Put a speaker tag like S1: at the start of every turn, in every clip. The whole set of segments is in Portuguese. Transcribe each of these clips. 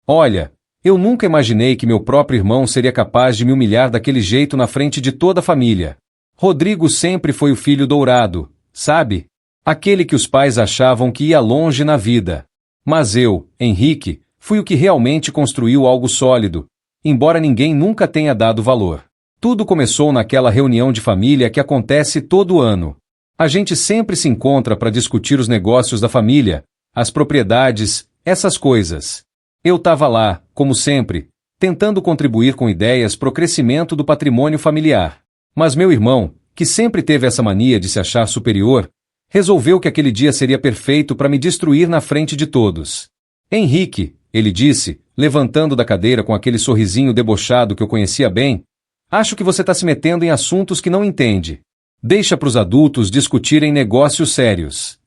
S1: Olha, eu nunca imaginei que meu próprio irmão seria capaz de me humilhar daquele jeito na frente de toda a família. Rodrigo sempre foi o filho dourado, sabe? Aquele que os pais achavam que ia longe na vida. Mas eu, Henrique, fui o que realmente construiu algo sólido, embora ninguém nunca tenha dado valor. Tudo começou naquela reunião de família que acontece todo ano. A gente sempre se encontra para discutir os negócios da família, as propriedades, essas coisas. Eu estava lá, como sempre, tentando contribuir com ideias para o crescimento do patrimônio familiar. Mas meu irmão, que sempre teve essa mania de se achar superior, resolveu que aquele dia seria perfeito para me destruir na frente de todos. Henrique, ele disse, levantando da cadeira com aquele sorrisinho debochado que eu conhecia bem, acho que você está se metendo em assuntos que não entende. Deixa para os adultos discutirem negócios sérios.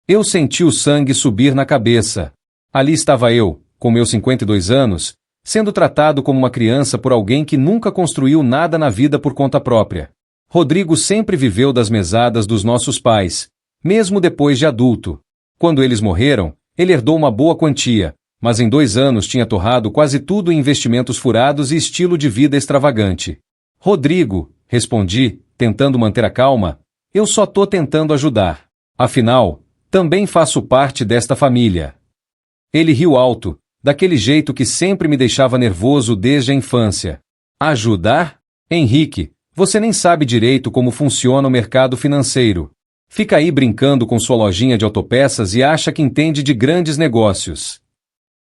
S1: Eu senti o sangue subir na cabeça. Ali estava eu, com meus 52 anos, sendo tratado como uma criança por alguém que nunca construiu nada na vida por conta própria. Rodrigo sempre viveu das mesadas dos nossos pais, mesmo depois de adulto. Quando eles morreram, ele herdou uma boa quantia, mas em 2 anos tinha torrado quase tudo em investimentos furados e estilo de vida extravagante. Rodrigo, respondi, tentando manter a calma, eu só tô tentando ajudar. Afinal, também faço parte desta família. Ele riu alto, daquele jeito que sempre me deixava nervoso desde a infância. Ajudar? Henrique, você nem sabe direito como funciona o mercado financeiro. Fica aí brincando com sua lojinha de autopeças e acha que entende de grandes negócios.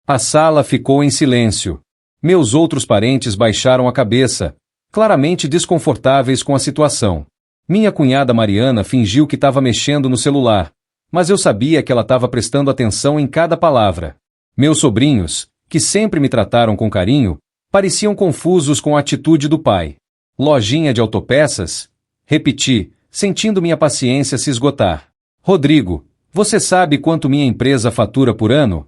S1: A sala ficou em silêncio. Meus outros parentes baixaram a cabeça, claramente desconfortáveis com a situação. Minha cunhada Mariana fingiu que estava mexendo no celular, mas eu sabia que ela estava prestando atenção em cada palavra. Meus sobrinhos, que sempre me trataram com carinho, pareciam confusos com a atitude do pai. Lojinha de autopeças? Repeti, sentindo minha paciência se esgotar. Rodrigo, você sabe quanto minha empresa fatura por ano?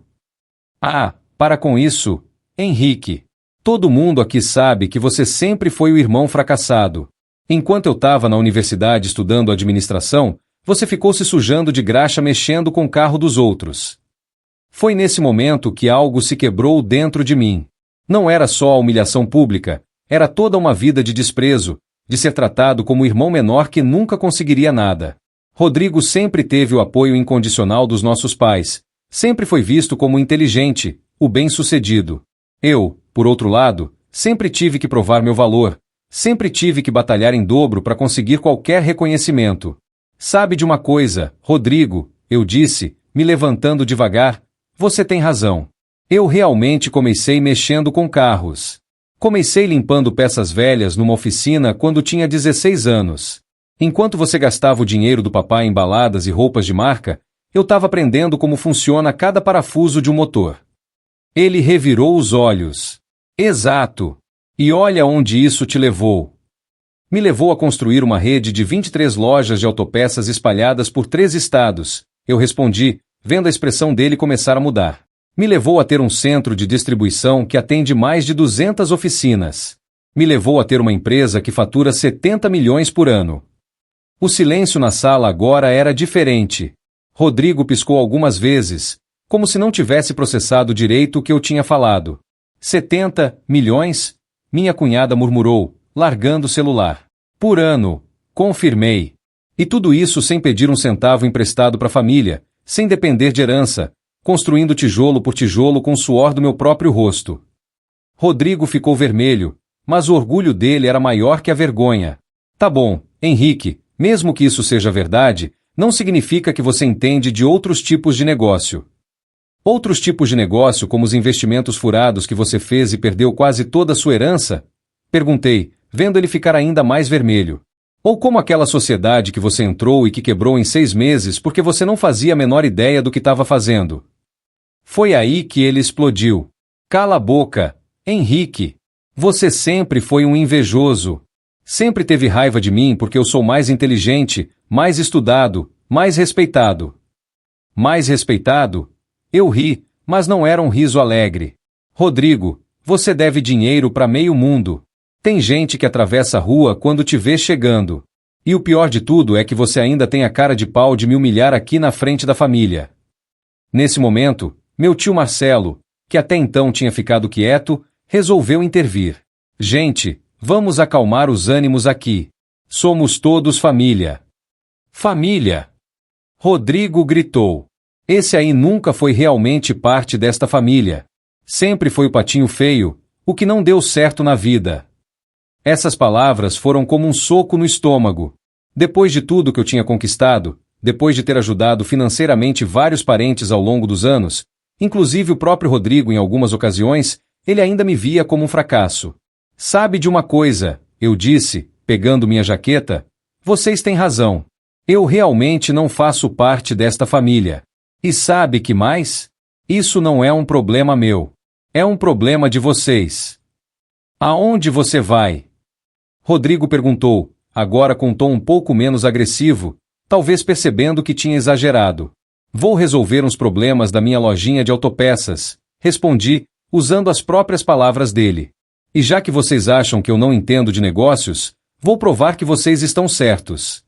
S1: Ah, para com isso, Henrique. Todo mundo aqui sabe que você sempre foi o irmão fracassado. Enquanto eu estava na universidade estudando administração, você ficou se sujando de graxa mexendo com o carro dos outros. Foi nesse momento que algo se quebrou dentro de mim. Não era só a humilhação pública, era toda uma vida de desprezo, de ser tratado como o irmão menor que nunca conseguiria nada. Rodrigo sempre teve o apoio incondicional dos nossos pais, sempre foi visto como inteligente, o bem-sucedido. Eu, por outro lado, sempre tive que provar meu valor, sempre tive que batalhar em dobro para conseguir qualquer reconhecimento. Sabe de uma coisa, Rodrigo, eu disse, me levantando devagar, você tem razão. Eu realmente comecei mexendo com carros. Comecei limpando peças velhas numa oficina quando tinha 16 anos. Enquanto você gastava o dinheiro do papai em baladas e roupas de marca, eu estava aprendendo como funciona cada parafuso de um motor. Ele revirou os olhos. Exato. E olha onde isso te levou. Me levou a construir uma rede de 23 lojas de autopeças espalhadas por 3 estados. Eu respondi, vendo a expressão dele começar a mudar. Me levou a ter um centro de distribuição que atende mais de 200 oficinas. Me levou a ter uma empresa que fatura 70 milhões por ano. O silêncio na sala agora era diferente. Rodrigo piscou algumas vezes, como se não tivesse processado direito o que eu tinha falado. 70 milhões? Minha cunhada murmurou, largando o celular. Por ano, confirmei. E tudo isso sem pedir um centavo emprestado para a família, sem depender de herança, construindo tijolo por tijolo com o suor do meu próprio rosto. Rodrigo ficou vermelho, mas o orgulho dele era maior que a vergonha. Tá bom, Henrique, mesmo que isso seja verdade, não significa que você entende de outros tipos de negócio. Outros tipos de negócio, como os investimentos furados que você fez e perdeu quase toda a sua herança? Perguntei, vendo ele ficar ainda mais vermelho. Ou como aquela sociedade que você entrou e que quebrou em 6 meses porque você não fazia a menor ideia do que estava fazendo. Foi aí que ele explodiu. Cala a boca, Henrique. Você sempre foi um invejoso. Sempre teve raiva de mim porque eu sou mais inteligente, mais estudado, mais respeitado. Mais respeitado? Eu ri, mas não era um riso alegre. Rodrigo, você deve dinheiro para meio mundo. Tem gente que atravessa a rua quando te vê chegando. E o pior de tudo é que você ainda tem a cara de pau de me humilhar aqui na frente da família. Nesse momento, meu tio Marcelo, que até então tinha ficado quieto, resolveu intervir. Gente, vamos acalmar os ânimos aqui. Somos todos família. Família! Rodrigo gritou. Esse aí nunca foi realmente parte desta família. Sempre foi o patinho feio, o que não deu certo na vida. Essas palavras foram como um soco no estômago. Depois de tudo que eu tinha conquistado, depois de ter ajudado financeiramente vários parentes ao longo dos anos, inclusive o próprio Rodrigo em algumas ocasiões, ele ainda me via como um fracasso. Sabe de uma coisa, eu disse, pegando minha jaqueta, vocês têm razão. Eu realmente não faço parte desta família. E sabe que mais? Isso não é um problema meu. É um problema de vocês. Aonde você vai? Rodrigo perguntou, agora com um tom um pouco menos agressivo, talvez percebendo que tinha exagerado. Vou resolver uns problemas da minha lojinha de autopeças, respondi, usando as próprias palavras dele. E já que vocês acham que eu não entendo de negócios, vou provar que vocês estão certos.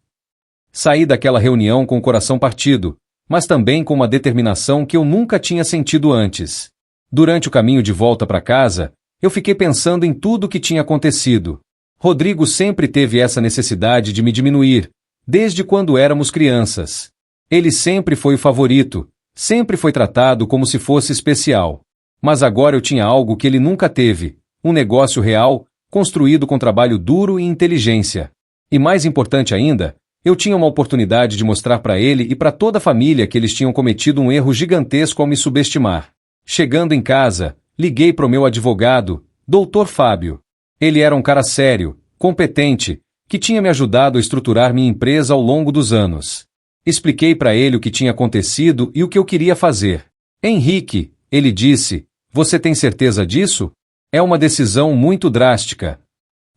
S1: Saí daquela reunião com o coração partido, mas também com uma determinação que eu nunca tinha sentido antes. Durante o caminho de volta para casa, eu fiquei pensando em tudo o que tinha acontecido. Rodrigo sempre teve essa necessidade de me diminuir, desde quando éramos crianças. Ele sempre foi o favorito, sempre foi tratado como se fosse especial. Mas agora eu tinha algo que ele nunca teve, um negócio real, construído com trabalho duro e inteligência. E mais importante ainda, eu tinha uma oportunidade de mostrar para ele e para toda a família que eles tinham cometido um erro gigantesco ao me subestimar. Chegando em casa, liguei para o meu advogado, Dr. Fábio. Ele era um cara sério, competente, que tinha me ajudado a estruturar minha empresa ao longo dos anos. Expliquei para ele o que tinha acontecido e o que eu queria fazer. Henrique, ele disse, você tem certeza disso? É uma decisão muito drástica.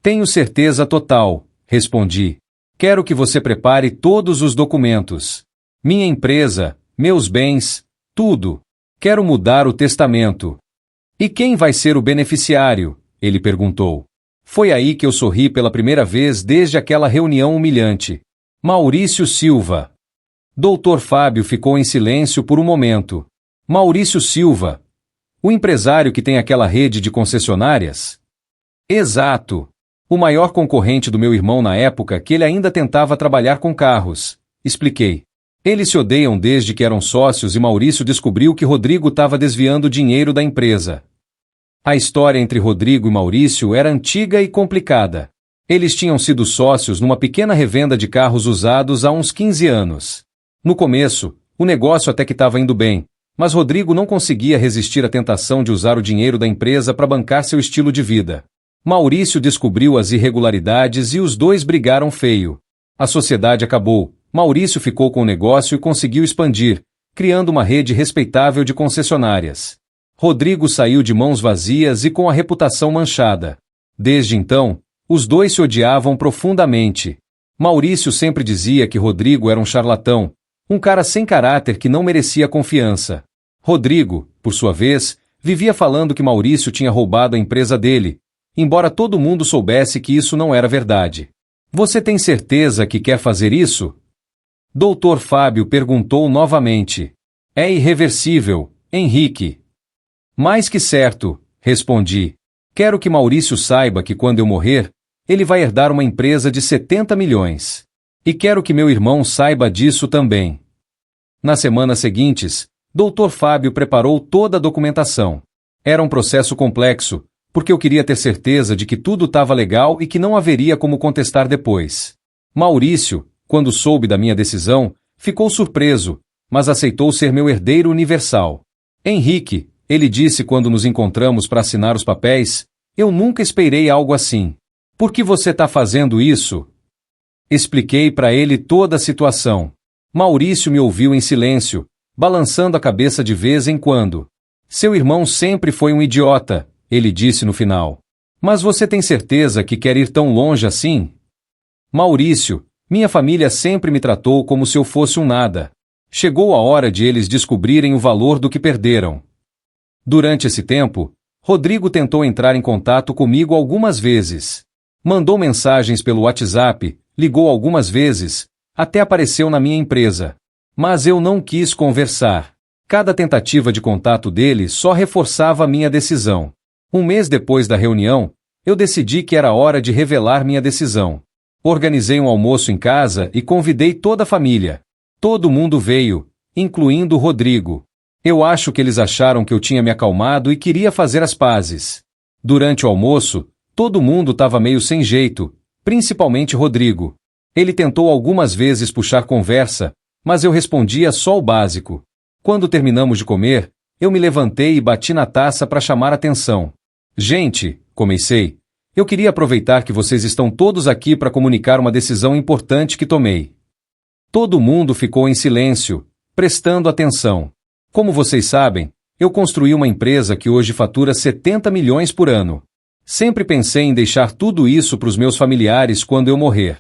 S1: Tenho certeza total, respondi. Quero que você prepare todos os documentos. Minha empresa, meus bens, tudo. Quero mudar o testamento. E quem vai ser o beneficiário? Ele perguntou. Foi aí que eu sorri pela primeira vez desde aquela reunião humilhante. Maurício Silva. Dr. Fábio ficou em silêncio por um momento. Maurício Silva. O empresário que tem aquela rede de concessionárias? Exato. O maior concorrente do meu irmão na época que ele ainda tentava trabalhar com carros. Expliquei. Eles se odeiam desde que eram sócios e Maurício descobriu que Rodrigo estava desviando dinheiro da empresa. A história entre Rodrigo e Maurício era antiga e complicada. Eles tinham sido sócios numa pequena revenda de carros usados há uns 15 anos. No começo, o negócio até que estava indo bem, mas Rodrigo não conseguia resistir à tentação de usar o dinheiro da empresa para bancar seu estilo de vida. Maurício descobriu as irregularidades e os dois brigaram feio. A sociedade acabou, Maurício ficou com o negócio e conseguiu expandir, criando uma rede respeitável de concessionárias. Rodrigo saiu de mãos vazias e com a reputação manchada. Desde então, os dois se odiavam profundamente. Maurício sempre dizia que Rodrigo era um charlatão, um cara sem caráter que não merecia confiança. Rodrigo, por sua vez, vivia falando que Maurício tinha roubado a empresa dele, embora todo mundo soubesse que isso não era verdade. Você tem certeza que quer fazer isso? Dr. Fábio perguntou novamente. É irreversível, Henrique. Mais que certo, respondi. Quero que Maurício saiba que quando eu morrer, ele vai herdar uma empresa de 70 milhões. E quero que meu irmão saiba disso também. Nas semanas seguintes, Dr. Fábio preparou toda a documentação. Era um processo complexo, porque eu queria ter certeza de que tudo estava legal e que não haveria como contestar depois. Maurício, quando soube da minha decisão, ficou surpreso, mas aceitou ser meu herdeiro universal. Henrique, ele disse quando nos encontramos para assinar os papéis, eu nunca esperei algo assim. Por que você está fazendo isso? Expliquei para ele toda a situação. Maurício me ouviu em silêncio, balançando a cabeça de vez em quando. Seu irmão sempre foi um idiota, ele disse no final. Mas você tem certeza que quer ir tão longe assim? Maurício, minha família sempre me tratou como se eu fosse um nada. Chegou a hora de eles descobrirem o valor do que perderam. Durante esse tempo, Rodrigo tentou entrar em contato comigo algumas vezes. Mandou mensagens pelo WhatsApp, ligou algumas vezes, até apareceu na minha empresa. Mas eu não quis conversar. Cada tentativa de contato dele só reforçava minha decisão. Um mês depois da reunião, eu decidi que era hora de revelar minha decisão. Organizei um almoço em casa e convidei toda a família. Todo mundo veio, incluindo o Rodrigo. Eu acho que eles acharam que eu tinha me acalmado e queria fazer as pazes. Durante o almoço, todo mundo estava meio sem jeito, principalmente Rodrigo. Ele tentou algumas vezes puxar conversa, mas eu respondia só o básico. Quando terminamos de comer, eu me levantei e bati na taça para chamar atenção. Gente, comecei, eu queria aproveitar que vocês estão todos aqui para comunicar uma decisão importante que tomei. Todo mundo ficou em silêncio, prestando atenção. Como vocês sabem, eu construí uma empresa que hoje fatura 70 milhões por ano. Sempre pensei em deixar tudo isso para os meus familiares quando eu morrer.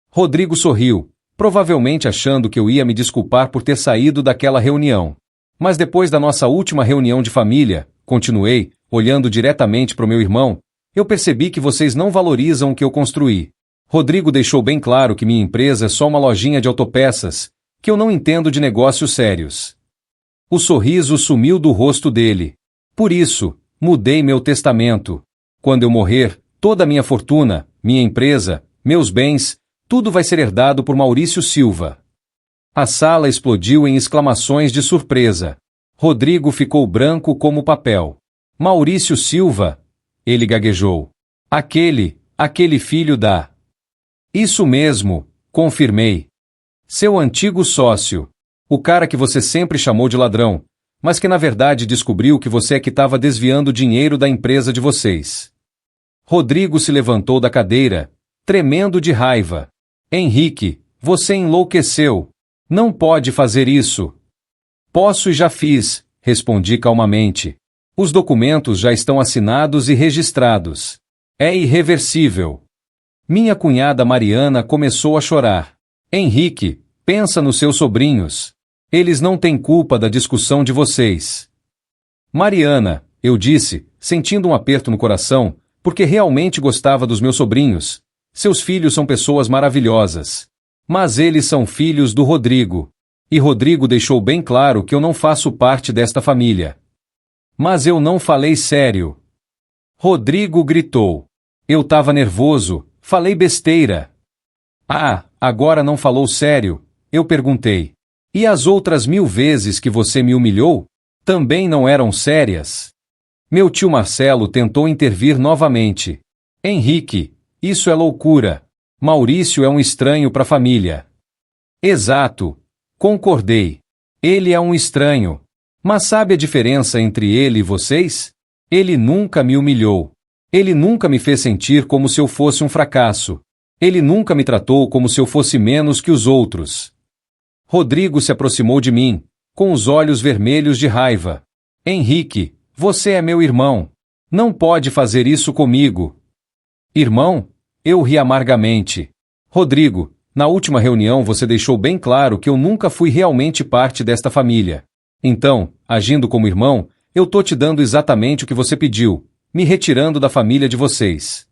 S1: Rodrigo sorriu, provavelmente achando que eu ia me desculpar por ter saído daquela reunião. Mas depois da nossa última reunião de família, continuei, olhando diretamente para o meu irmão, eu percebi que vocês não valorizam o que eu construí. Rodrigo deixou bem claro que minha empresa é só uma lojinha de autopeças, que eu não entendo de negócios sérios. O sorriso sumiu do rosto dele. Por isso, mudei meu testamento. Quando eu morrer, toda a minha fortuna, minha empresa, meus bens, tudo vai ser herdado por Maurício Silva. A sala explodiu em exclamações de surpresa. Rodrigo ficou branco como papel. Maurício Silva? Ele gaguejou. Aquele filho da... Isso mesmo, confirmei. Seu antigo sócio. O cara que você sempre chamou de ladrão, mas que na verdade descobriu que você é que estava desviando dinheiro da empresa de vocês. Rodrigo se levantou da cadeira, tremendo de raiva. Henrique, você enlouqueceu. Não pode fazer isso. Posso e já fiz, respondi calmamente. Os documentos já estão assinados e registrados. É irreversível. Minha cunhada Mariana começou a chorar. Henrique, pensa nos seus sobrinhos. Eles não têm culpa da discussão de vocês. Mariana, eu disse, sentindo um aperto no coração, porque realmente gostava dos meus sobrinhos. Seus filhos são pessoas maravilhosas. Mas eles são filhos do Rodrigo. E Rodrigo deixou bem claro que eu não faço parte desta família. Mas eu não falei sério. Rodrigo gritou. Eu estava nervoso, falei besteira. Ah, agora não falou sério, eu perguntei. E as outras 1000 vezes que você me humilhou? Também não eram sérias? Meu tio Marcelo tentou intervir novamente. Henrique, isso é loucura. Maurício é um estranho para a família. Exato. Concordei. Ele é um estranho. Mas sabe a diferença entre ele e vocês? Ele nunca me humilhou. Ele nunca me fez sentir como se eu fosse um fracasso. Ele nunca me tratou como se eu fosse menos que os outros. Rodrigo se aproximou de mim, com os olhos vermelhos de raiva. Henrique, você é meu irmão. Não pode fazer isso comigo. Irmão? Eu ri amargamente. Rodrigo, na última reunião você deixou bem claro que eu nunca fui realmente parte desta família. Então, agindo como irmão, eu tô te dando exatamente o que você pediu, me retirando da família de vocês.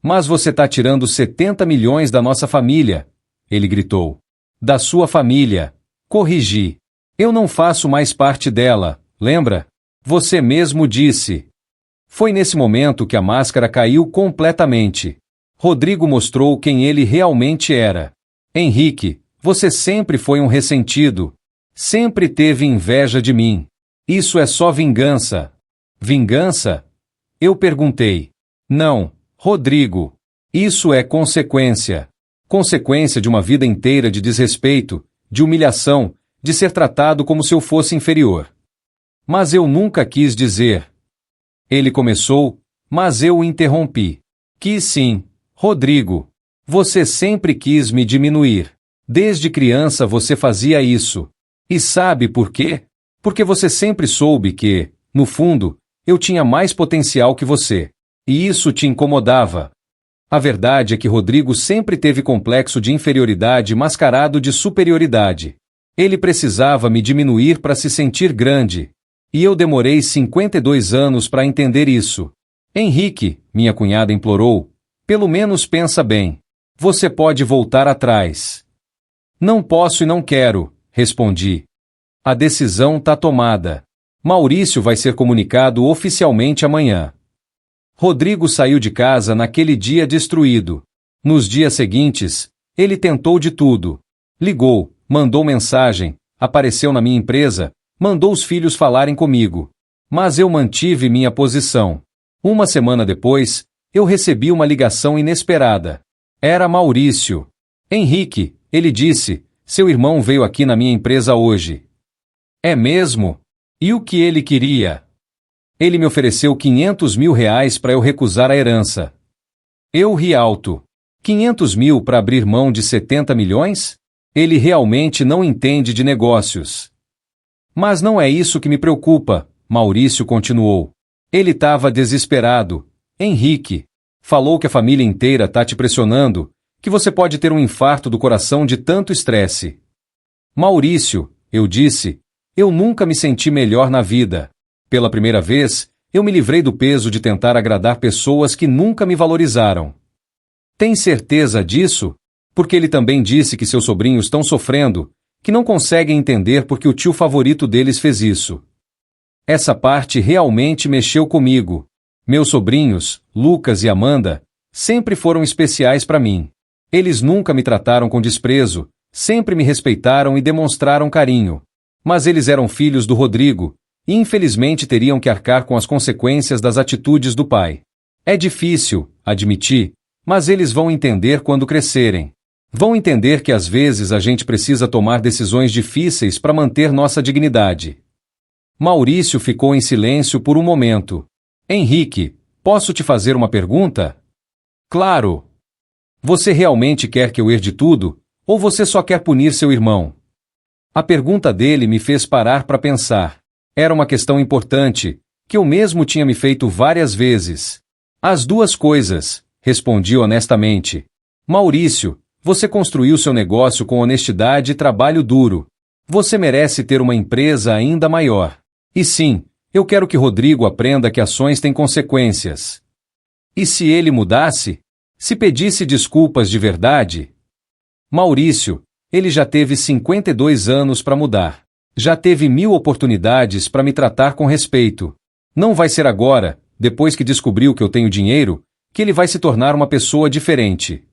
S1: Mas você tá tirando 70 milhões da nossa família, ele gritou. Da sua família. Corrigi. Eu não faço mais parte dela, lembra? Você mesmo disse. Foi nesse momento que a máscara caiu completamente. Rodrigo mostrou quem ele realmente era. Henrique, você sempre foi um ressentido. Sempre teve inveja de mim. Isso é só vingança. Vingança? Eu perguntei. Não, Rodrigo. Isso é consequência. Consequência de uma vida inteira de desrespeito, de humilhação, de ser tratado como se eu fosse inferior. Mas eu nunca quis dizer. Ele começou, mas eu o interrompi. Quis sim, Rodrigo. Você sempre quis me diminuir. Desde criança você fazia isso. E sabe por quê? Porque você sempre soube que, no fundo, eu tinha mais potencial que você. E isso te incomodava. A verdade é que Rodrigo sempre teve complexo de inferioridade mascarado de superioridade. Ele precisava me diminuir para se sentir grande. E eu demorei 52 anos para entender isso. Henrique, minha cunhada implorou, pelo menos pensa bem. Você pode voltar atrás. Não posso e não quero, respondi. A decisão tá tomada. Maurício vai ser comunicado oficialmente amanhã. Rodrigo saiu de casa naquele dia destruído. Nos dias seguintes, ele tentou de tudo. Ligou, mandou mensagem, apareceu na minha empresa, mandou os filhos falarem comigo. Mas eu mantive minha posição. Uma semana depois, eu recebi uma ligação inesperada. Era Maurício. Henrique, ele disse, seu irmão veio aqui na minha empresa hoje. É mesmo? E o que ele queria? Ele me ofereceu R$500 mil para eu recusar a herança. Eu ri alto. 500 mil para abrir mão de 70 milhões? Ele realmente não entende de negócios. Mas não é isso que me preocupa, Maurício continuou. Ele estava desesperado. Henrique. Falou que a família inteira tá te pressionando, que você pode ter um infarto do coração de tanto estresse. Maurício, eu disse, eu nunca me senti melhor na vida. Pela primeira vez, eu me livrei do peso de tentar agradar pessoas que nunca me valorizaram. Tem certeza disso? Porque ele também disse que seus sobrinhos estão sofrendo, que não conseguem entender porque o tio favorito deles fez isso. Essa parte realmente mexeu comigo. Meus sobrinhos, Lucas e Amanda, sempre foram especiais para mim. Eles nunca me trataram com desprezo, sempre me respeitaram e demonstraram carinho. Mas eles eram filhos do Rodrigo, e infelizmente teriam que arcar com as consequências das atitudes do pai. É difícil, admitir, mas eles vão entender quando crescerem. Vão entender que às vezes a gente precisa tomar decisões difíceis para manter nossa dignidade. Maurício ficou em silêncio por um momento. Henrique, posso te fazer uma pergunta? Claro. Você realmente quer que eu herde tudo, ou você só quer punir seu irmão? A pergunta dele me fez parar para pensar. Era uma questão importante, que eu mesmo tinha me feito várias vezes. As duas coisas, respondi honestamente. Maurício, você construiu seu negócio com honestidade e trabalho duro. Você merece ter uma empresa ainda maior. E sim, eu quero que Rodrigo aprenda que ações têm consequências. E se ele mudasse? Se pedisse desculpas de verdade? Maurício, ele já teve 52 anos para mudar. Já teve 1000 oportunidades para me tratar com respeito. Não vai ser agora, depois que descobriu que eu tenho dinheiro, que ele vai se tornar uma pessoa diferente.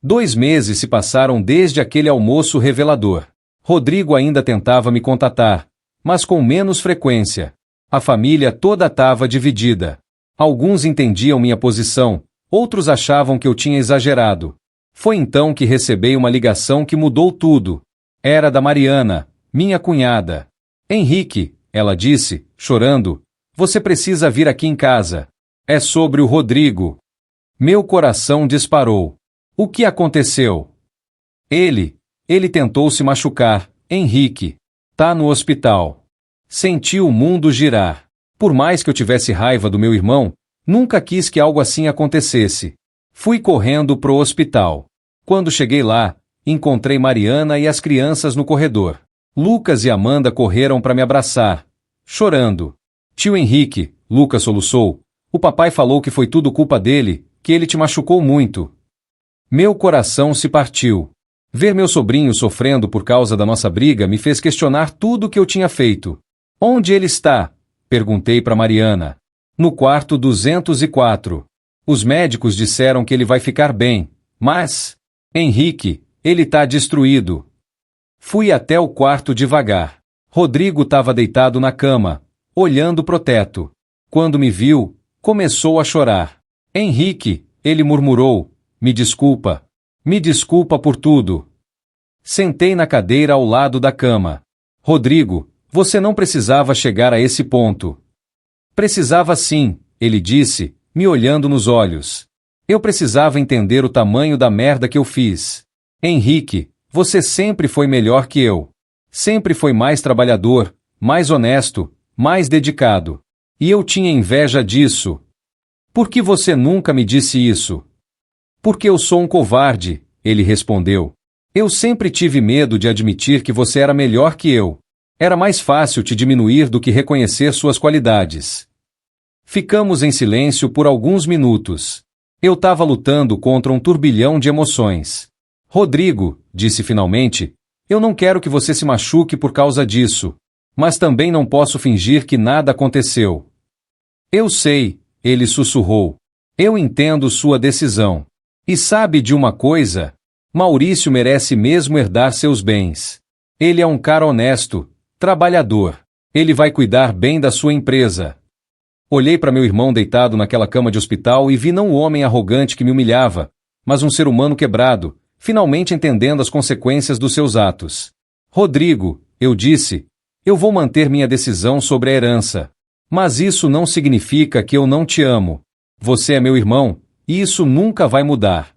S1: 2 meses se passaram desde aquele almoço revelador. Rodrigo ainda tentava me contatar, mas com menos frequência. A família toda estava dividida. Alguns entendiam minha posição, outros achavam que eu tinha exagerado. Foi então que recebi uma ligação que mudou tudo. Era da Mariana, minha cunhada. Henrique, ela disse, chorando, você precisa vir aqui em casa. É sobre o Rodrigo. Meu coração disparou. O que aconteceu? Ele tentou se machucar, Henrique. Tá no hospital. Senti o mundo girar. Por mais que eu tivesse raiva do meu irmão, nunca quis que algo assim acontecesse. Fui correndo pro hospital. Quando cheguei lá, encontrei Mariana e as crianças no corredor. Lucas e Amanda correram para me abraçar, chorando. Tio Henrique, Lucas soluçou, o papai falou que foi tudo culpa dele, que ele te machucou muito. Meu coração se partiu. Ver meu sobrinho sofrendo por causa da nossa briga me fez questionar tudo o que eu tinha feito. Onde ele está? Perguntei para Mariana. No quarto 204. Os médicos disseram que ele vai ficar bem, mas... Henrique, ele tá destruído. Fui até o quarto devagar. Rodrigo estava deitado na cama, olhando pro teto. Quando me viu, começou a chorar. Henrique, ele murmurou, me desculpa por tudo. Sentei na cadeira ao lado da cama. Rodrigo, você não precisava chegar a esse ponto. Precisava sim, ele disse, me olhando nos olhos. Eu precisava entender o tamanho da merda que eu fiz. Henrique, você sempre foi melhor que eu. Sempre foi mais trabalhador, mais honesto, mais dedicado. E eu tinha inveja disso. Por que você nunca me disse isso? Porque eu sou um covarde, ele respondeu. Eu sempre tive medo de admitir que você era melhor que eu. Era mais fácil te diminuir do que reconhecer suas qualidades. Ficamos em silêncio por alguns minutos. Eu estava lutando contra um turbilhão de emoções. Rodrigo, disse finalmente, Eu não quero que você se machuque por causa disso. Mas também não posso fingir que nada aconteceu. Eu sei, ele sussurrou. Eu entendo sua decisão. E sabe de uma coisa? Maurício merece mesmo herdar seus bens. Ele é um cara honesto, trabalhador. Ele vai cuidar bem da sua empresa. Olhei para meu irmão deitado naquela cama de hospital e vi não o homem arrogante que me humilhava, mas um ser humano quebrado, finalmente entendendo as consequências dos seus atos. Rodrigo, eu disse, eu vou manter minha decisão sobre a herança. Mas isso não significa que eu não te amo. Você é meu irmão, e isso nunca vai mudar.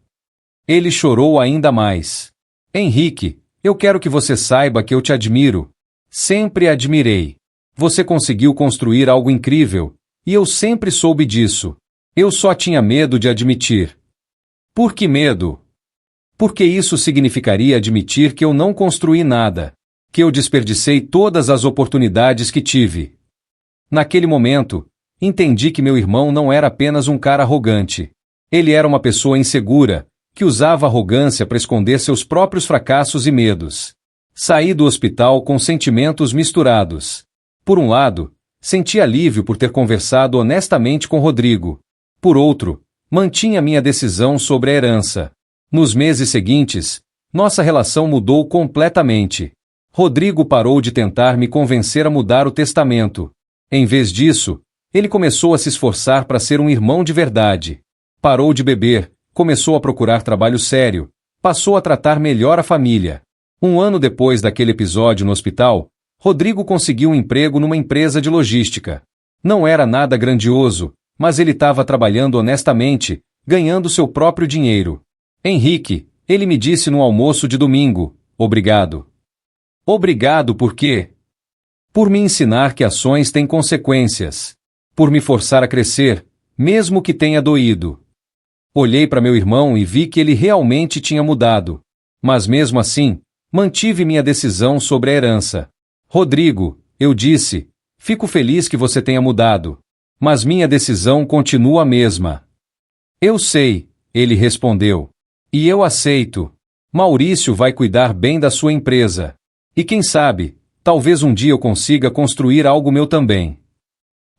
S1: Ele chorou ainda mais. Henrique, eu quero que você saiba que eu te admiro. Sempre admirei. Você conseguiu construir algo incrível, e eu sempre soube disso. Eu só tinha medo de admitir. Por que medo? Porque isso significaria admitir que eu não construí nada, que eu desperdicei todas as oportunidades que tive. Naquele momento, entendi que meu irmão não era apenas um cara arrogante. Ele era uma pessoa insegura, que usava arrogância para esconder seus próprios fracassos e medos. Saí do hospital com sentimentos misturados. Por um lado, senti alívio por ter conversado honestamente com Rodrigo. Por outro, mantinha minha decisão sobre a herança. Nos meses seguintes, nossa relação mudou completamente. Rodrigo parou de tentar me convencer a mudar o testamento. Em vez disso, ele começou a se esforçar para ser um irmão de verdade. Parou de beber, começou a procurar trabalho sério, passou a tratar melhor a família. Um ano depois daquele episódio no hospital, Rodrigo conseguiu um emprego numa empresa de logística. Não era nada grandioso, mas ele estava trabalhando honestamente, ganhando seu próprio dinheiro. Henrique, ele me disse no almoço de domingo, obrigado. Obrigado por quê? Por me ensinar que ações têm consequências. Por me forçar a crescer, mesmo que tenha doído. Olhei para meu irmão e vi que ele realmente tinha mudado. Mas mesmo assim, mantive minha decisão sobre a herança. Rodrigo, eu disse, fico feliz que você tenha mudado. Mas minha decisão continua a mesma. Eu sei, ele respondeu. E eu aceito. Maurício vai cuidar bem da sua empresa. E quem sabe, talvez um dia eu consiga construir algo meu também.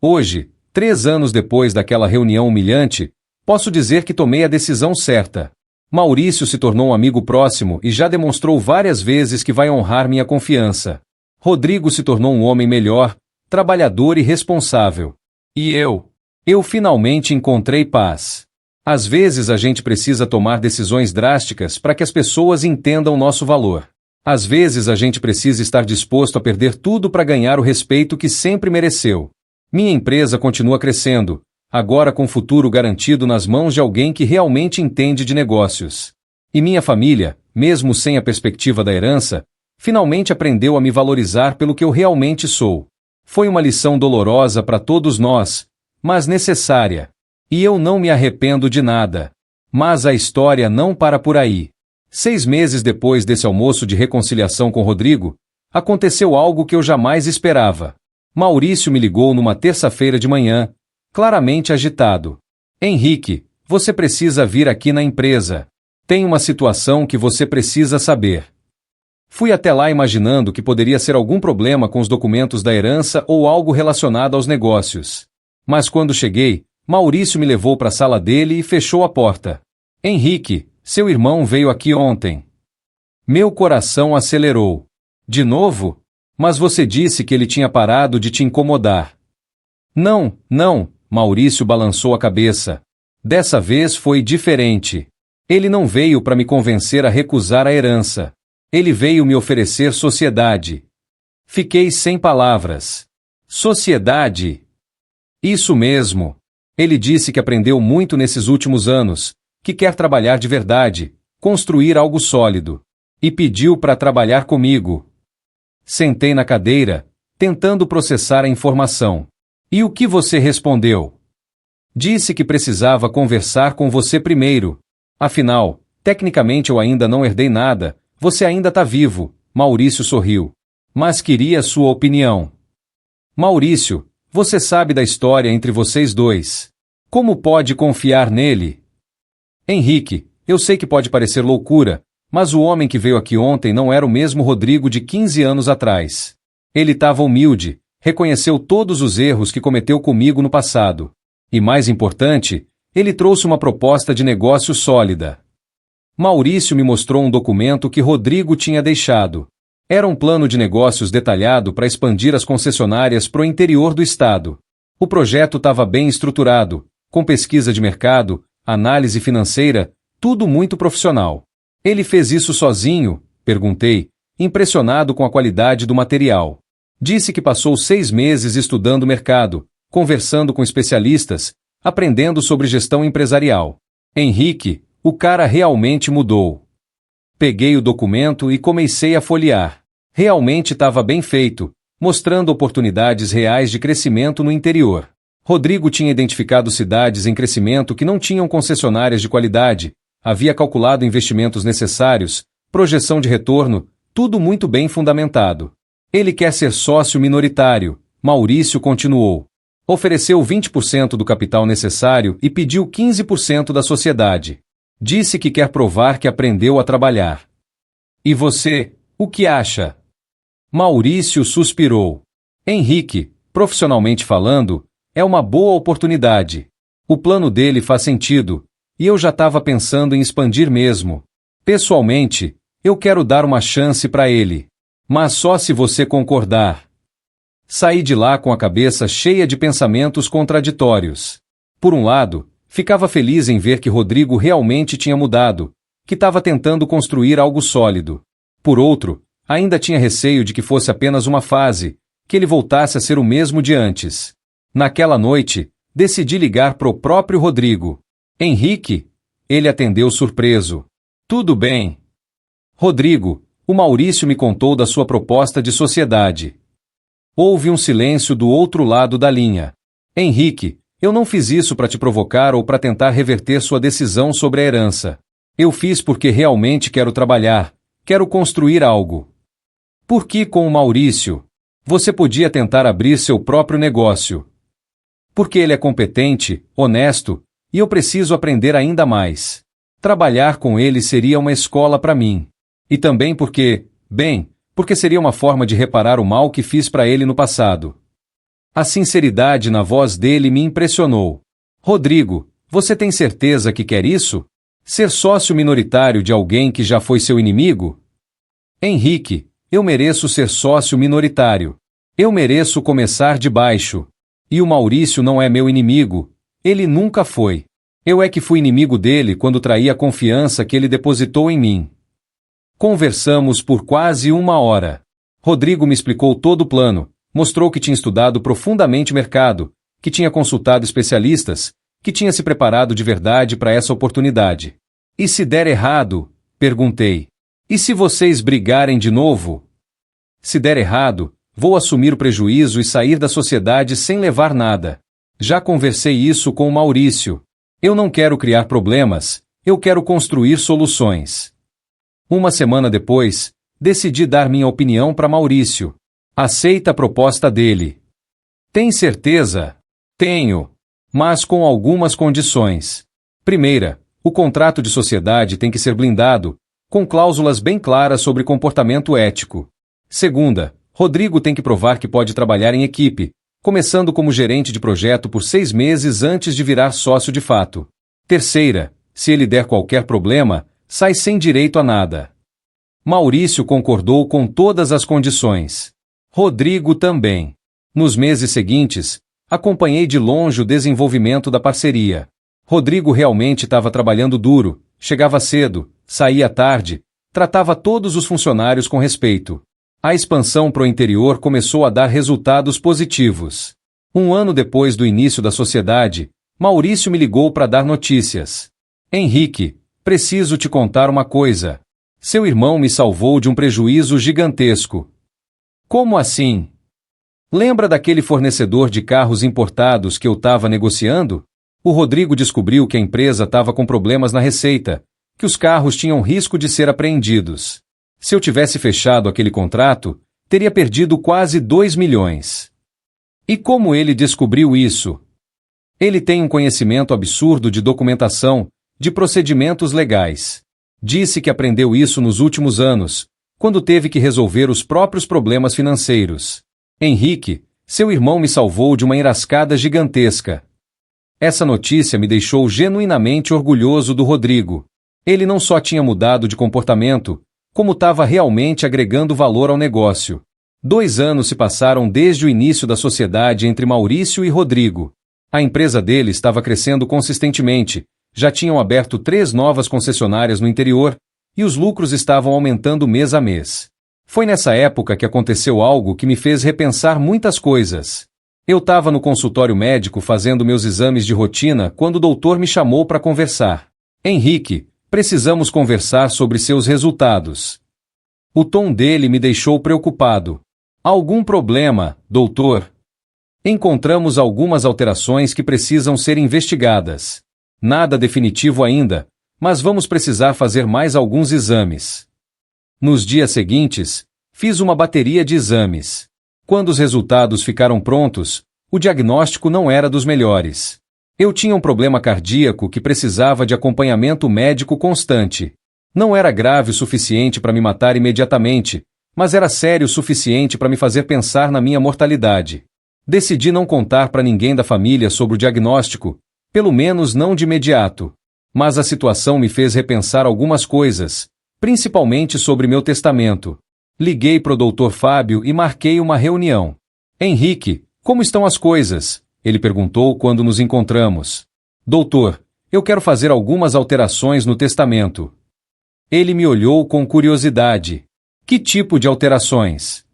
S1: Hoje, 3 anos depois daquela reunião humilhante, posso dizer que tomei a decisão certa. Maurício se tornou um amigo próximo e já demonstrou várias vezes que vai honrar minha confiança. Rodrigo se tornou um homem melhor, trabalhador e responsável. E eu finalmente encontrei paz. Às vezes a gente precisa tomar decisões drásticas para que as pessoas entendam nosso valor. Às vezes a gente precisa estar disposto a perder tudo para ganhar o respeito que sempre mereceu. Minha empresa continua crescendo, agora com o futuro garantido nas mãos de alguém que realmente entende de negócios. E minha família, mesmo sem a perspectiva da herança, finalmente aprendeu a me valorizar pelo que eu realmente sou. Foi uma lição dolorosa para todos nós, mas necessária. E eu não me arrependo de nada. Mas a história não para por aí. 6 meses depois desse almoço de reconciliação com Rodrigo, aconteceu algo que eu jamais esperava. Maurício me ligou numa terça-feira de manhã, claramente agitado. Henrique, você precisa vir aqui na empresa. Tem uma situação que você precisa saber. Fui até lá imaginando que poderia ser algum problema com os documentos da herança ou algo relacionado aos negócios. Mas quando cheguei, Maurício me levou para a sala dele e fechou a porta. Henrique, seu irmão veio aqui ontem. Meu coração acelerou. De novo? Mas você disse que ele tinha parado de te incomodar. Não, Maurício balançou a cabeça. Dessa vez foi diferente. Ele não veio para me convencer a recusar a herança. Ele veio me oferecer sociedade. Fiquei sem palavras. Sociedade? Isso mesmo. Ele disse que aprendeu muito nesses últimos anos, que quer trabalhar de verdade, construir algo sólido. E pediu para trabalhar comigo. Sentei na cadeira, tentando processar a informação. E o que você respondeu? Disse que precisava conversar com você primeiro. Afinal, tecnicamente eu ainda não herdei nada, você ainda está vivo, Maurício sorriu. Mas queria sua opinião. Maurício, você sabe da história entre vocês dois. Como pode confiar nele? Henrique, eu sei que pode parecer loucura, Mas o homem que veio aqui ontem não era o mesmo Rodrigo de 15 anos atrás. Ele estava humilde, reconheceu todos os erros que cometeu comigo no passado. E mais importante, ele trouxe uma proposta de negócio sólida. Maurício me mostrou um documento que Rodrigo tinha deixado. Era um plano de negócios detalhado para expandir as concessionárias para o interior do estado. O projeto estava bem estruturado, com pesquisa de mercado, análise financeira, tudo muito profissional. Ele fez isso sozinho? Perguntei, impressionado com a qualidade do material. Disse que passou 6 meses estudando o mercado, conversando com especialistas, aprendendo sobre gestão empresarial. Henrique, o cara realmente mudou. Peguei o documento e comecei a folhear. Realmente estava bem feito, mostrando oportunidades reais de crescimento no interior. Rodrigo tinha identificado cidades em crescimento que não tinham concessionárias de qualidade, havia calculado investimentos necessários, projeção de retorno, tudo muito bem fundamentado. Ele quer ser sócio minoritário, Maurício continuou. Ofereceu 20% do capital necessário e pediu 15% da sociedade. Disse que quer provar que aprendeu a trabalhar. E você, o que acha? Maurício suspirou. Henrique, profissionalmente falando, é uma boa oportunidade. O plano dele faz sentido, e eu já estava pensando em expandir mesmo. Pessoalmente, eu quero dar uma chance para ele. Mas só se você concordar. Saí de lá com a cabeça cheia de pensamentos contraditórios. Por um lado, ficava feliz em ver que Rodrigo realmente tinha mudado, que estava tentando construir algo sólido. Por outro, ainda tinha receio de que fosse apenas uma fase, que ele voltasse a ser o mesmo de antes. Naquela noite, decidi ligar pro próprio Rodrigo. Henrique? Ele atendeu surpreso. Tudo bem. Rodrigo, o Maurício me contou da sua proposta de sociedade. Houve um silêncio do outro lado da linha. Henrique, eu não fiz isso para te provocar ou para tentar reverter sua decisão sobre a herança. Eu fiz porque realmente quero trabalhar, quero construir algo. Por que com o Maurício? Você podia tentar abrir seu próprio negócio. Porque ele é competente, honesto, e eu preciso aprender ainda mais. Trabalhar com ele seria uma escola para mim. E também porque seria uma forma de reparar o mal que fiz para ele no passado. A sinceridade na voz dele me impressionou. Rodrigo, você tem certeza que quer isso? Ser sócio minoritário de alguém que já foi seu inimigo? Henrique, eu mereço ser sócio minoritário. Eu mereço começar de baixo. E o Maurício não é meu inimigo. Ele nunca foi. Eu é que fui inimigo dele quando traí a confiança que ele depositou em mim. Conversamos por quase 1 hora. Rodrigo me explicou todo o plano, mostrou que tinha estudado profundamente o mercado, que tinha consultado especialistas, que tinha se preparado de verdade para essa oportunidade. E se der errado? Perguntei. E se vocês brigarem de novo? Se der errado, vou assumir o prejuízo e sair da sociedade sem levar nada. Já conversei isso com o Maurício. Eu não quero criar problemas, eu quero construir soluções. 1 semana depois, decidi dar minha opinião para Maurício. Aceita a proposta dele. Tem certeza? Tenho. Mas com algumas condições. Primeira, o contrato de sociedade tem que ser blindado, com cláusulas bem claras sobre comportamento ético. Segunda, Rodrigo tem que provar que pode trabalhar em equipe, começando como gerente de projeto por 6 meses antes de virar sócio de fato. Terceira, se ele der qualquer problema, sai sem direito a nada. Maurício concordou com todas as condições. Rodrigo também. Nos meses seguintes, acompanhei de longe o desenvolvimento da parceria. Rodrigo realmente estava trabalhando duro, chegava cedo, saía tarde, tratava todos os funcionários com respeito. A expansão para o interior começou a dar resultados positivos. 1 ano depois do início da sociedade, Maurício me ligou para dar notícias. Henrique, preciso te contar uma coisa. Seu irmão me salvou de um prejuízo gigantesco. Como assim? Lembra daquele fornecedor de carros importados que eu estava negociando? O Rodrigo descobriu que a empresa estava com problemas na receita, que os carros tinham risco de ser apreendidos. Se eu tivesse fechado aquele contrato, teria perdido quase 2 milhões. E como ele descobriu isso? Ele tem um conhecimento absurdo de documentação, de procedimentos legais. Disse que aprendeu isso nos últimos anos, quando teve que resolver os próprios problemas financeiros. Henrique, seu irmão me salvou de uma enrascada gigantesca. Essa notícia me deixou genuinamente orgulhoso do Rodrigo. Ele não só tinha mudado de comportamento, como estava realmente agregando valor ao negócio. 2 anos se passaram desde o início da sociedade entre Maurício e Rodrigo. A empresa dele estava crescendo consistentemente, já tinham aberto 3 novas concessionárias no interior, e os lucros estavam aumentando mês a mês. Foi nessa época que aconteceu algo que me fez repensar muitas coisas. Eu estava no consultório médico fazendo meus exames de rotina quando o doutor me chamou para conversar. Henrique, precisamos conversar sobre seus resultados. O tom dele me deixou preocupado. Algum problema, doutor? Encontramos algumas alterações que precisam ser investigadas. Nada definitivo ainda, mas vamos precisar fazer mais alguns exames. Nos dias seguintes, fiz uma bateria de exames. Quando os resultados ficaram prontos, o diagnóstico não era dos melhores. Eu tinha um problema cardíaco que precisava de acompanhamento médico constante. Não era grave o suficiente para me matar imediatamente, mas era sério o suficiente para me fazer pensar na minha mortalidade. Decidi não contar para ninguém da família sobre o diagnóstico, pelo menos não de imediato. Mas a situação me fez repensar algumas coisas, principalmente sobre meu testamento. Liguei para o Dr. Fábio e marquei uma reunião. Henrique, como estão as coisas? Ele perguntou quando nos encontramos. Doutor, eu quero fazer algumas alterações no testamento. Ele me olhou com curiosidade. Que tipo de alterações?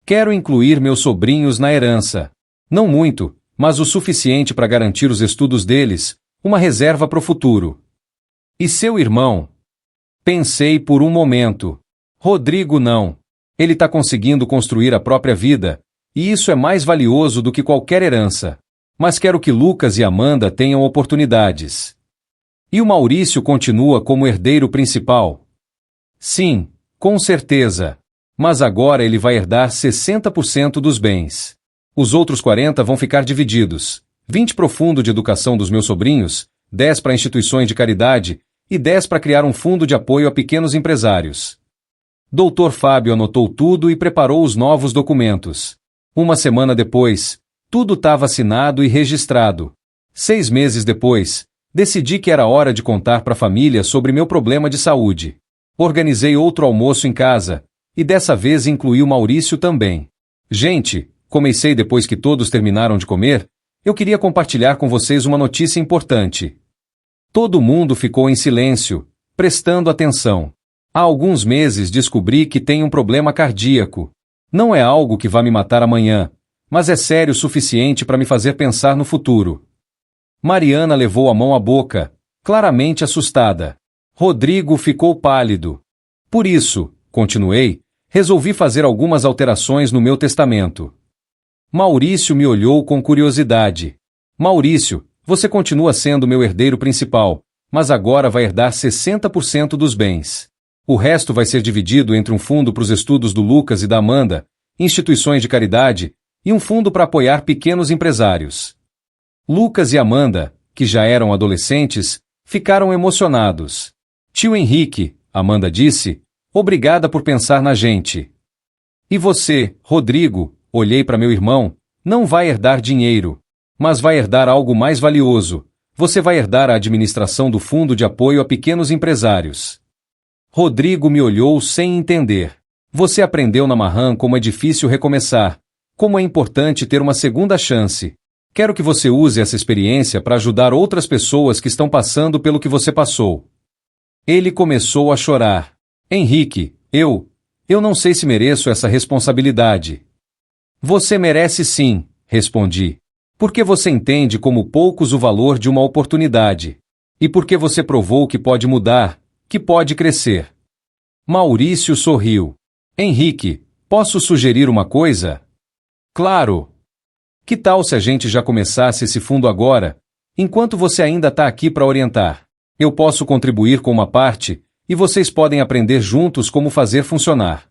S1: Quero incluir meus sobrinhos na herança. Não muito, mas o suficiente para garantir os estudos deles, uma reserva para o futuro. E seu irmão? Pensei por um momento. Rodrigo não. Ele está conseguindo construir a própria vida, e isso é mais valioso do que qualquer herança. Mas quero que Lucas e Amanda tenham oportunidades. E o Maurício continua como herdeiro principal? Sim, com certeza. Mas agora ele vai herdar 60% dos bens. Os outros 40% vão ficar divididos. 20% para o fundo de educação dos meus sobrinhos, 10% para instituições de caridade e 10% para criar um fundo de apoio a pequenos empresários. Dr. Fábio anotou tudo e preparou os novos documentos. Uma semana depois, tudo estava assinado e registrado. 6 meses depois, decidi que era hora de contar para a família sobre meu problema de saúde. Organizei outro almoço em casa, e dessa vez incluí o Maurício também. Gente, comecei depois que todos terminaram de comer, eu queria compartilhar com vocês uma notícia importante. Todo mundo ficou em silêncio, prestando atenção. Há alguns meses descobri que tenho um problema cardíaco. Não é algo que vai me matar amanhã, mas é sério o suficiente para me fazer pensar no futuro. Mariana levou a mão à boca, claramente assustada. Rodrigo ficou pálido. Por isso, continuei, resolvi fazer algumas alterações no meu testamento. Maurício me olhou com curiosidade. Maurício, você continua sendo meu herdeiro principal, mas agora vai herdar 60% dos bens. O resto vai ser dividido entre um fundo para os estudos do Lucas e da Amanda, instituições de caridade e um fundo para apoiar pequenos empresários. Lucas e Amanda, que já eram adolescentes, ficaram emocionados. Tio Henrique, Amanda disse, obrigada por pensar na gente. E você, Rodrigo, olhei para meu irmão, não vai herdar dinheiro, mas vai herdar algo mais valioso. Você vai herdar a administração do fundo de apoio a pequenos empresários. Rodrigo me olhou sem entender. Você aprendeu na Marram como é difícil recomeçar, como é importante ter uma segunda chance. Quero que você use essa experiência para ajudar outras pessoas que estão passando pelo que você passou. Ele começou a chorar. Henrique, eu não sei se mereço essa responsabilidade. Você merece sim, respondi. Porque você entende como poucos o valor de uma oportunidade. E porque você provou que pode mudar, que pode crescer. Maurício sorriu. Henrique, posso sugerir uma coisa? Claro. Que tal se a gente já começasse esse fundo agora, enquanto você ainda está aqui para orientar? Eu posso contribuir com uma parte, e vocês podem aprender juntos como fazer funcionar.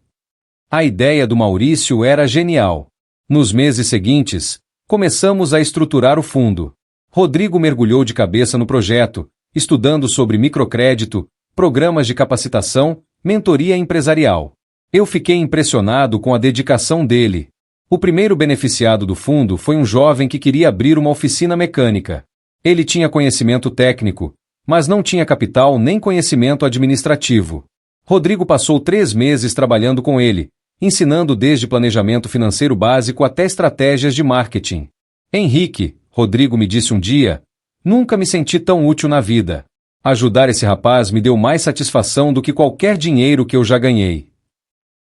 S1: A ideia do Maurício era genial. Nos meses seguintes, começamos a estruturar o fundo. Rodrigo mergulhou de cabeça no projeto, estudando sobre microcrédito, programas de capacitação, mentoria empresarial. Eu fiquei impressionado com a dedicação dele. O primeiro beneficiado do fundo foi um jovem que queria abrir uma oficina mecânica. Ele tinha conhecimento técnico, mas não tinha capital nem conhecimento administrativo. Rodrigo passou 3 meses trabalhando com ele, ensinando desde planejamento financeiro básico até estratégias de marketing. Henrique, Rodrigo me disse um dia, nunca me senti tão útil na vida. Ajudar esse rapaz me deu mais satisfação do que qualquer dinheiro que eu já ganhei.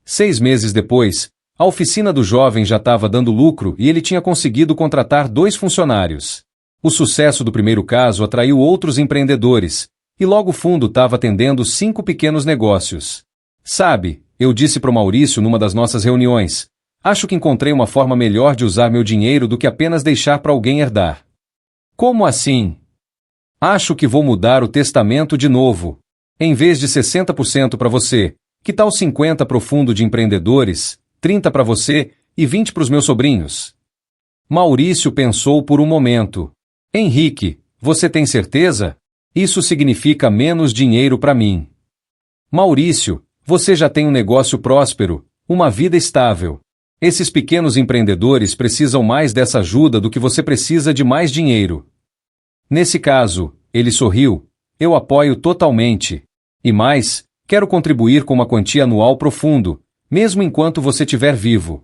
S1: 6 meses depois, a oficina do jovem já estava dando lucro e ele tinha conseguido contratar 2 funcionários. O sucesso do primeiro caso atraiu outros empreendedores, e logo o fundo estava atendendo 5 pequenos negócios. Sabe, eu disse para o Maurício numa das nossas reuniões, acho que encontrei uma forma melhor de usar meu dinheiro do que apenas deixar para alguém herdar. Como assim? Acho que vou mudar o testamento de novo. Em vez de 60% para você, que tal 50% para o fundo de empreendedores, 30% para você e 20% para os meus sobrinhos? Maurício pensou por um momento. Henrique, você tem certeza? Isso significa menos dinheiro para mim. Maurício, você já tem um negócio próspero, uma vida estável. Esses pequenos empreendedores precisam mais dessa ajuda do que você precisa de mais dinheiro. Nesse caso, ele sorriu, eu apoio totalmente. E mais, quero contribuir com uma quantia anual profundo, mesmo enquanto você estiver vivo.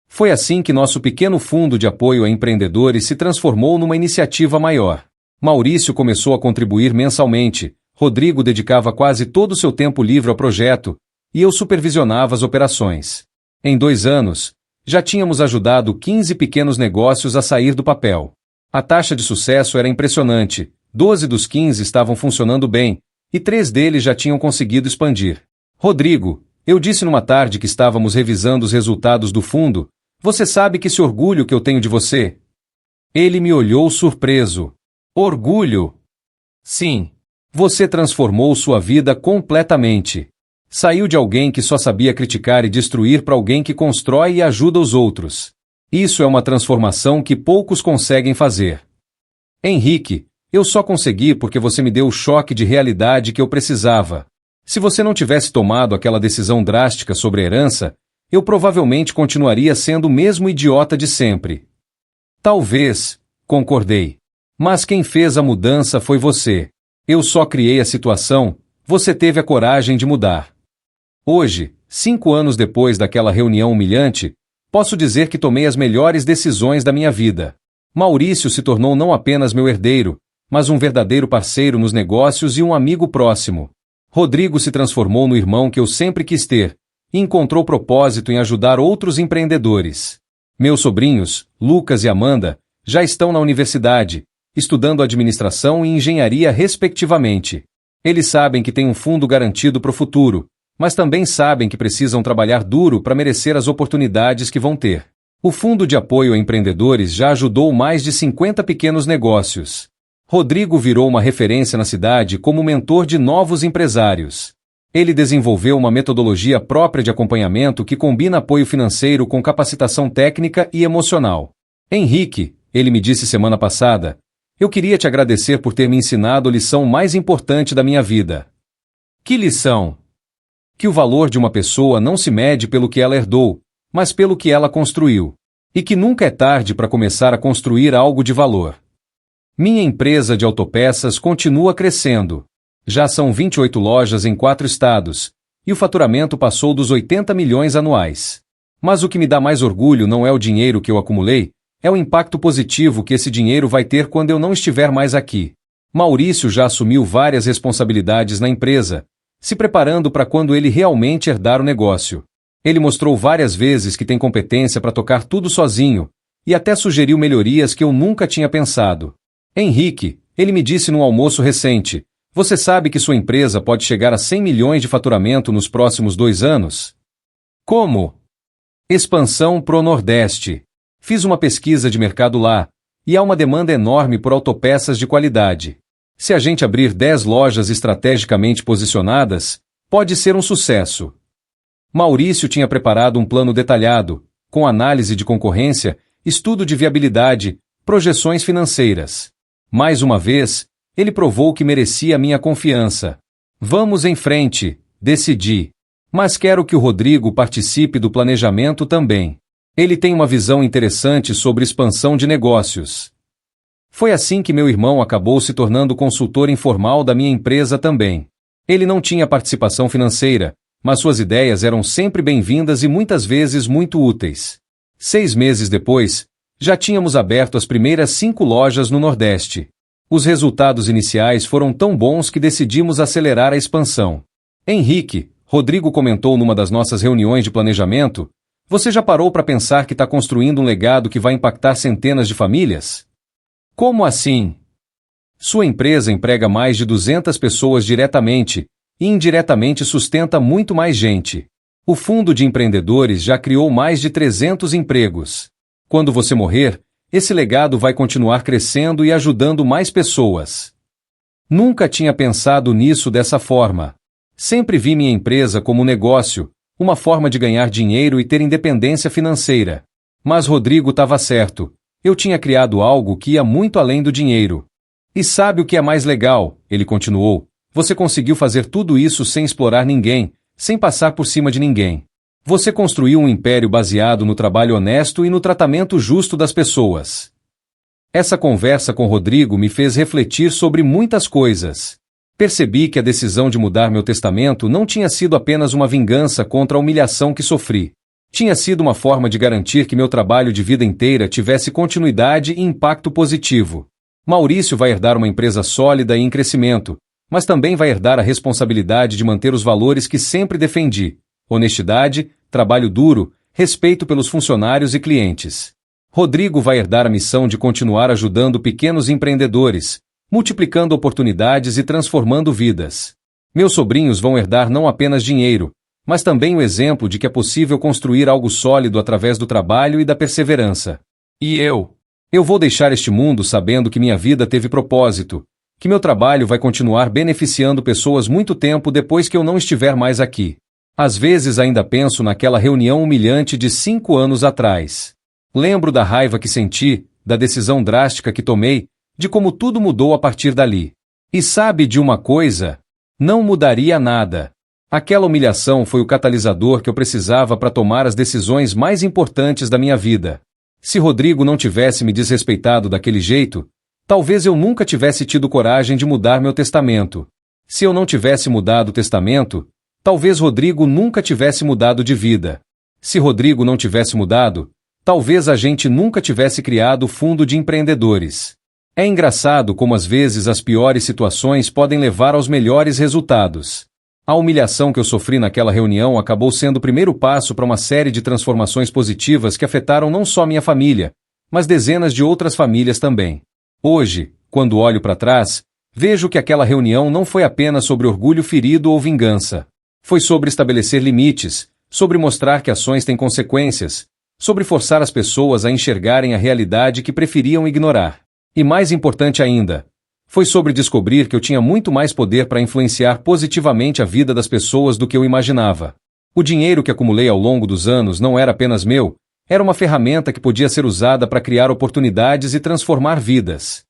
S1: Foi assim que nosso pequeno fundo de apoio a empreendedores se transformou numa iniciativa maior. Maurício começou a contribuir mensalmente, Rodrigo dedicava quase todo o seu tempo livre ao projeto, e eu supervisionava as operações. Em 2 anos, já tínhamos ajudado 15 pequenos negócios a sair do papel. A taxa de sucesso era impressionante, 12 dos 15 estavam funcionando bem, e 3 deles já tinham conseguido expandir. Rodrigo, eu disse numa tarde que estávamos revisando os resultados do fundo, você sabe que esse orgulho que eu tenho de você? Ele me olhou surpreso. Orgulho? Sim. Você transformou sua vida completamente. Saiu de alguém que só sabia criticar e destruir para alguém que constrói e ajuda os outros. Isso é uma transformação que poucos conseguem fazer. Henrique, eu só consegui porque você me deu o choque de realidade que eu precisava. Se você não tivesse tomado aquela decisão drástica sobre a herança, eu provavelmente continuaria sendo o mesmo idiota de sempre. Talvez, concordei. Mas quem fez a mudança foi você. Eu só criei a situação, você teve a coragem de mudar. Hoje, 5 anos depois daquela reunião humilhante, posso dizer que tomei as melhores decisões da minha vida. Maurício se tornou não apenas meu herdeiro, mas um verdadeiro parceiro nos negócios e um amigo próximo. Rodrigo se transformou no irmão que eu sempre quis ter, e encontrou propósito em ajudar outros empreendedores. Meus sobrinhos, Lucas e Amanda, já estão na universidade, estudando administração e engenharia respectivamente. Eles sabem que têm um fundo garantido para o futuro, mas também sabem que precisam trabalhar duro para merecer as oportunidades que vão ter. O Fundo de Apoio a Empreendedores já ajudou mais de 50 pequenos negócios. Rodrigo virou uma referência na cidade como mentor de novos empresários. Ele desenvolveu uma metodologia própria de acompanhamento que combina apoio financeiro com capacitação técnica e emocional. Henrique, ele me disse semana passada, eu queria te agradecer por ter me ensinado a lição mais importante da minha vida. Que lição? Que o valor de uma pessoa não se mede pelo que ela herdou, mas pelo que ela construiu. E que nunca é tarde para começar a construir algo de valor. Minha empresa de autopeças continua crescendo. Já são 28 lojas em 4 estados, e o faturamento passou dos 80 milhões anuais. Mas o que me dá mais orgulho não é o dinheiro que eu acumulei, é o impacto positivo que esse dinheiro vai ter quando eu não estiver mais aqui. Maurício já assumiu várias responsabilidades na empresa, se preparando para quando ele realmente herdar o negócio. Ele mostrou várias vezes que tem competência para tocar tudo sozinho, e até sugeriu melhorias que eu nunca tinha pensado. Henrique, ele me disse num almoço recente, você sabe que sua empresa pode chegar a 100 milhões de faturamento nos próximos 2 anos? Como? Expansão pro Nordeste. Fiz uma pesquisa de mercado lá, e há uma demanda enorme por autopeças de qualidade. Se a gente abrir 10 lojas estrategicamente posicionadas, pode ser um sucesso. Maurício tinha preparado um plano detalhado, com análise de concorrência, estudo de viabilidade, projeções financeiras. Mais uma vez, ele provou que merecia minha confiança. Vamos em frente, decidi. Mas quero que o Rodrigo participe do planejamento também. Ele tem uma visão interessante sobre expansão de negócios. Foi assim que meu irmão acabou se tornando consultor informal da minha empresa também. Ele não tinha participação financeira, mas suas ideias eram sempre bem-vindas e muitas vezes muito úteis. 6 meses depois, já tínhamos aberto as primeiras 5 lojas no Nordeste. Os resultados iniciais foram tão bons que decidimos acelerar a expansão. Henrique, Rodrigo comentou numa das nossas reuniões de planejamento, você já parou para pensar que está construindo um legado que vai impactar centenas de famílias? Como assim? Sua empresa emprega mais de 200 pessoas diretamente e indiretamente sustenta muito mais gente. O Fundo de Empreendedores já criou mais de 300 empregos. Quando você morrer, esse legado vai continuar crescendo e ajudando mais pessoas. Nunca tinha pensado nisso dessa forma. Sempre vi minha empresa como um negócio, uma forma de ganhar dinheiro e ter independência financeira. Mas Rodrigo estava certo. Eu tinha criado algo que ia muito além do dinheiro. E sabe o que é mais legal? Ele continuou. Você conseguiu fazer tudo isso sem explorar ninguém, sem passar por cima de ninguém. Você construiu um império baseado no trabalho honesto e no tratamento justo das pessoas. Essa conversa com Rodrigo me fez refletir sobre muitas coisas. Percebi que a decisão de mudar meu testamento não tinha sido apenas uma vingança contra a humilhação que sofri. Tinha sido uma forma de garantir que meu trabalho de vida inteira tivesse continuidade e impacto positivo. Maurício vai herdar uma empresa sólida e em crescimento, mas também vai herdar a responsabilidade de manter os valores que sempre defendi: honestidade, trabalho duro, respeito pelos funcionários e clientes. Rodrigo vai herdar a missão de continuar ajudando pequenos empreendedores, multiplicando oportunidades e transformando vidas. Meus sobrinhos vão herdar não apenas dinheiro, mas também o exemplo de que é possível construir algo sólido através do trabalho e da perseverança. E eu? Eu vou deixar este mundo sabendo que minha vida teve propósito, que meu trabalho vai continuar beneficiando pessoas muito tempo depois que eu não estiver mais aqui. Às vezes ainda penso naquela reunião humilhante de 5 anos atrás. Lembro da raiva que senti, da decisão drástica que tomei, de como tudo mudou a partir dali. E sabe de uma coisa? Não mudaria nada. Aquela humilhação foi o catalisador que eu precisava para tomar as decisões mais importantes da minha vida. Se Rodrigo não tivesse me desrespeitado daquele jeito, talvez eu nunca tivesse tido coragem de mudar meu testamento. Se eu não tivesse mudado o testamento, talvez Rodrigo nunca tivesse mudado de vida. Se Rodrigo não tivesse mudado, talvez a gente nunca tivesse criado o Fundo de Empreendedores. É engraçado como às vezes as piores situações podem levar aos melhores resultados. A humilhação que eu sofri naquela reunião acabou sendo o primeiro passo para uma série de transformações positivas que afetaram não só minha família, mas dezenas de outras famílias também. Hoje, quando olho para trás, vejo que aquela reunião não foi apenas sobre orgulho ferido ou vingança. Foi sobre estabelecer limites, sobre mostrar que ações têm consequências, sobre forçar as pessoas a enxergarem a realidade que preferiam ignorar. E mais importante ainda, foi sobre descobrir que eu tinha muito mais poder para influenciar positivamente a vida das pessoas do que eu imaginava. O dinheiro que acumulei ao longo dos anos não era apenas meu, era uma ferramenta que podia ser usada para criar oportunidades e transformar vidas.